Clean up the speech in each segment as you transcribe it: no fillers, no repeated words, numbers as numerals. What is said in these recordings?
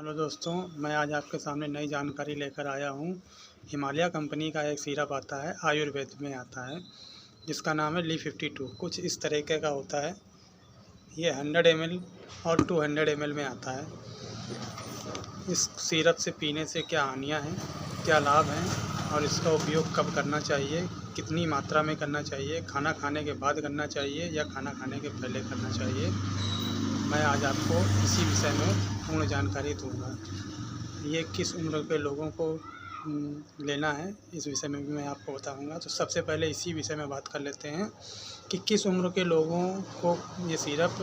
Hello दोस्तों, मैं आज आपके सामने नई जानकारी लेकर आया हूँ। हिमालय कंपनी का एक सिरप आता है, आयुर्वेद में आता है, जिसका नाम है Li52। कुछ इस तरीके का होता है। ये 100 ml और 200 ml में आता है। इस सिरप से पीने से क्या हानियाँ हैं, क्या लाभ हैं और इसका उपयोग कब करना चाहिए, कितनी मात्रा में करना चाहिए, खाना खाने के बाद करना चाहिए या खाना खाने के पहले करना चाहिए, मैं आज आपको इसी विषय में पूर्ण जानकारी दूंगा। ये किस उम्र के लोगों को लेना है, इस विषय में भी मैं आपको बताऊंगा। तो सबसे पहले इसी विषय में बात कर लेते हैं कि किस उम्र के लोगों को ये सिरप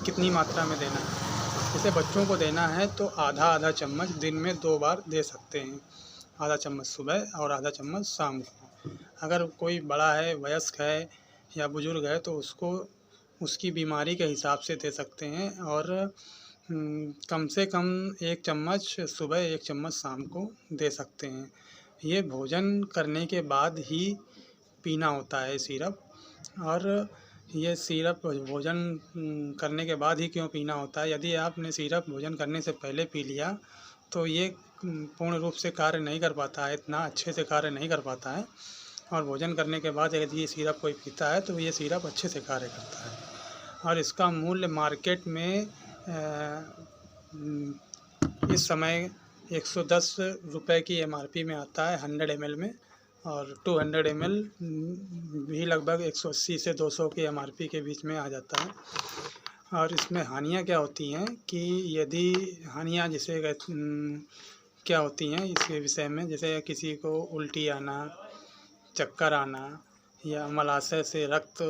कितनी मात्रा में देना है। जैसे बच्चों को देना है तो आधा चम्मच दिन में 2 बार दे सकते हैं, आधा चम्मच सुबह और आधा चम्मच शाम को। अगर कोई बड़ा है, वयस्क है या बुज़ुर्ग है तो उसको उसकी बीमारी के हिसाब से दे सकते हैं और कम से कम 1 चम्मच सुबह, 1 चम्मच शाम को दे सकते हैं। ये भोजन करने के बाद ही पीना होता है सिरप। और ये सिरप भोजन करने के बाद ही क्यों पीना होता है? यदि आपने सिरप भोजन करने से पहले पी लिया तो ये पूर्ण रूप से कार्य नहीं कर पाता है, इतना अच्छे से कार्य नहीं कर पाता है। और भोजन करने के बाद यदि ये सिरप कोई पीता है तो ये सिरप अच्छे से कार्य करता है। और इसका मूल्य मार्केट में इस समय 110 रुपये की MRP में आता है 100 ml में, और 200 ml भी लगभग 180 से 200 की MRP के बीच में आ जाता है। और इसमें हानियाँ क्या होती हैं कि यदि हानियाँ जैसे क्या होती हैं इसके विषय में, जैसे किसी को उल्टी आना, चक्कर आना या मलाशय से रक्त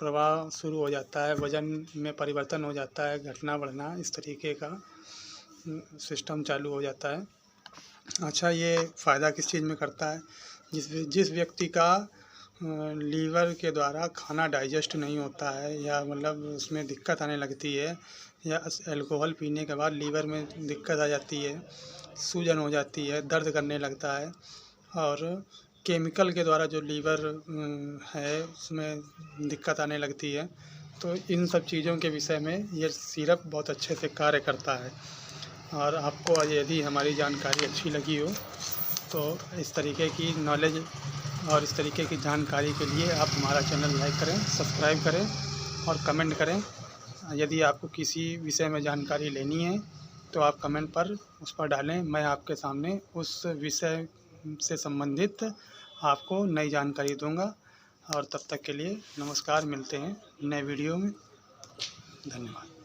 प्रवाह शुरू हो जाता है, वज़न में परिवर्तन हो जाता है, घटना बढ़ना, इस तरीके का सिस्टम चालू हो जाता है। अच्छा, ये फ़ायदा किस चीज़ में करता है? जिस व्यक्ति का लीवर के द्वारा खाना डाइजेस्ट नहीं होता है या मतलब उसमें दिक्कत आने लगती है, या अल्कोहल पीने के बाद लीवर में दिक्कत आ जाती है, सूजन हो जाती है, दर्द करने लगता है, और केमिकल के द्वारा जो लीवर है उसमें दिक्कत आने लगती है, तो इन सब चीज़ों के विषय में ये सिरप बहुत अच्छे से कार्य करता है। और आपको यदि हमारी जानकारी अच्छी लगी हो तो इस तरीके की नॉलेज और इस तरीके की जानकारी के लिए आप हमारा चैनल लाइक करें, सब्सक्राइब करें और कमेंट करें। यदि आपको किसी विषय में जानकारी लेनी है तो आप कमेंट पर उस पर डालें, मैं आपके सामने उस विषय से संबंधित आपको नई जानकारी दूंगा। और तब तक के लिए नमस्कार, मिलते हैं नए वीडियो में। धन्यवाद।